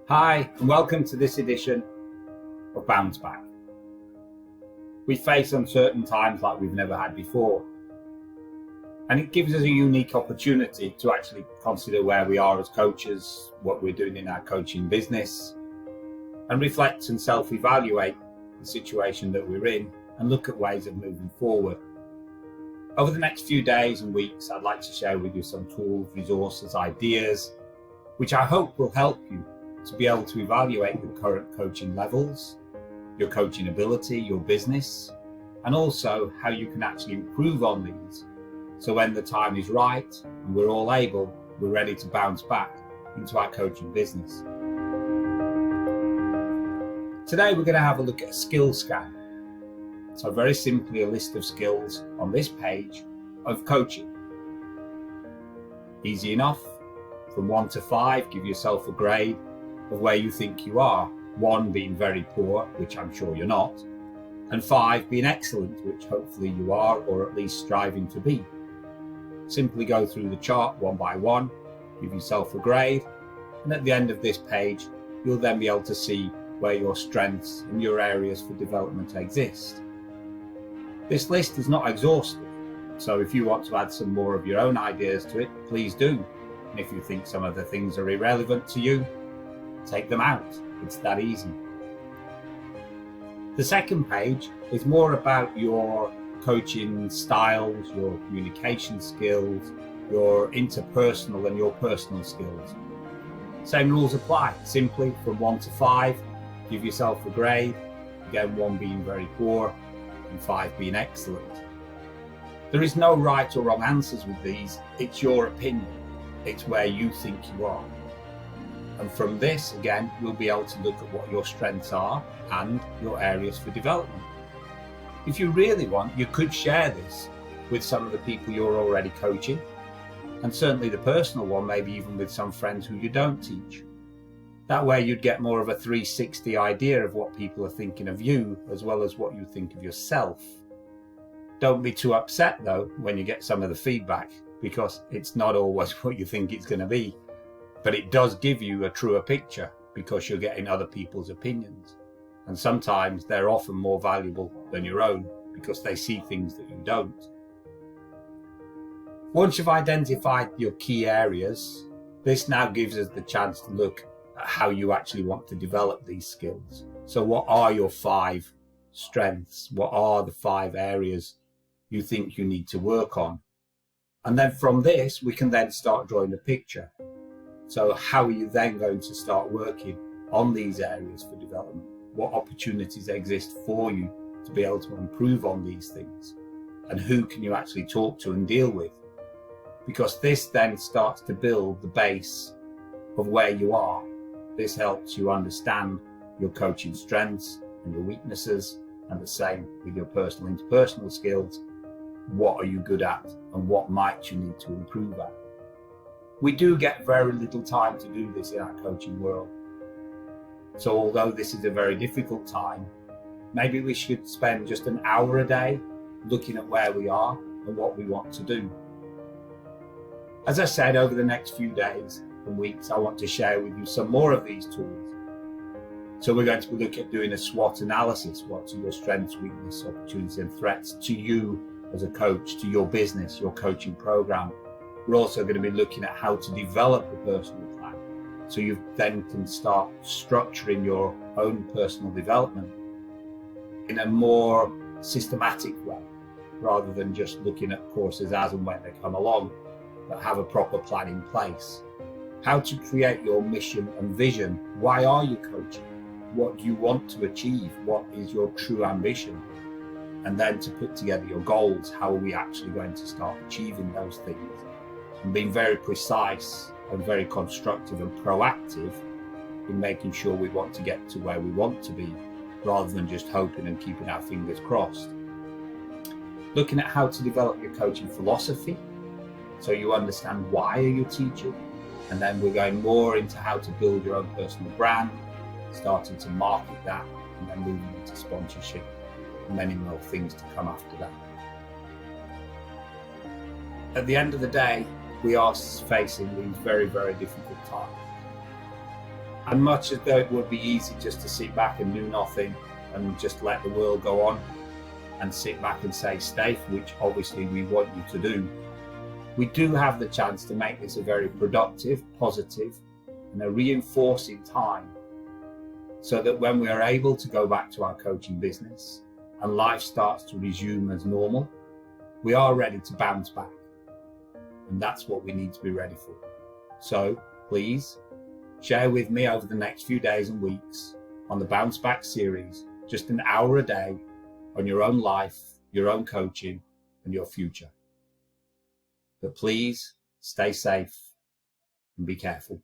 Hi, and welcome to this edition of BounceBack. We face uncertain times like we've never had before, and it gives us a unique opportunity to actually consider where we are as coaches, what we're doing in our coaching business, and reflect and self-evaluate the situation that we're in and look at ways of moving forward. Over the next few days and weeks, I'd like to share with you some tools, resources, ideas, which I hope will help you to be able to evaluate your current coaching levels, your coaching ability, your business, and also how you can actually improve on these. So when the time is right and we're all able, we're ready to bounce back into our coaching business. Today, we're going to have a look at a skill scan. So very simply, a list of skills on this page of coaching. Easy enough. From 1 to 5, give yourself a grade of where you think you are. 1 being very poor, which I'm sure you're not, and 5 being excellent, which hopefully you are, or at least striving to be. Simply go through the chart one by one, give yourself a grade, and at the end of this page, you'll then be able to see where your strengths and your areas for development exist. This list is not exhaustive, so if you want to add some more of your own ideas to it, please do. And if you think some of the things are irrelevant to you, take them out. It's that easy. The second page is more about your coaching styles, your communication skills, your interpersonal and your personal skills. Same rules apply. Simply from 1 to 5, give yourself a grade. Again, 1 being very poor and 5 being excellent. There is no right or wrong answers with these. It's your opinion. It's where you think you are. And from this, again, you'll be able to look at what your strengths are and your areas for development. If you really want, you could share this with some of the people you're already coaching, and certainly the personal one, maybe even with some friends who you don't teach. That way you'd get more of a 360 idea of what people are thinking of you, as well as what you think of yourself. Don't be too upset though when you get some of the feedback, because it's not always what you think it's going to be. But it does give you a truer picture because you're getting other people's opinions. And sometimes they're often more valuable than your own because they see things that you don't. Once you've identified your key areas, this now gives us the chance to look at how you actually want to develop these skills. So what are your 5 strengths? What are the 5 areas you think you need to work on? And then from this, we can then start drawing a picture. So how are you then going to start working on these areas for development? What opportunities exist for you to be able to improve on these things? And who can you actually talk to and deal with? Because this then starts to build the base of where you are. This helps you understand your coaching strengths and your weaknesses, and the same with your personal interpersonal skills. What are you good at and what might you need to improve at? We do get very little time to do this in our coaching world. So although this is a very difficult time, maybe we should spend just an hour a day looking at where we are and what we want to do. As I said, over the next few days and weeks, I want to share with you some more of these tools. So we're going to look at doing a SWOT analysis. What are your strengths, weaknesses, opportunities and threats to you as a coach, to your business, your coaching program. We're also going to be looking at how to develop a personal plan. So you then can start structuring your own personal development in a more systematic way, rather than just looking at courses as and when they come along, but have a proper plan in place. How to create your mission and vision. Why are you coaching? What do you want to achieve? What is your true ambition? And then to put together your goals. How are we actually going to start achieving those things? And being very precise and very constructive and proactive in making sure we want to get to where we want to be, rather than just hoping and keeping our fingers crossed. Looking at how to develop your coaching philosophy, so you understand why are you teaching, and then we're going more into how to build your own personal brand, starting to market that, and then moving into sponsorship, and many more things to come after that. At the end of the day, we are facing these very, very difficult times. And much as though it would be easy just to sit back and do nothing and just let the world go on and sit back and say stay, which obviously we want you to do, we do have the chance to make this a very productive, positive, and a reinforcing time, so that when we are able to go back to our coaching business and life starts to resume as normal, we are ready to bounce back. And that's what we need to be ready for. So please share with me over the next few days and weeks on the BounceBack series, just an hour a day on your own life, your own coaching, and your future. But please stay safe and be careful.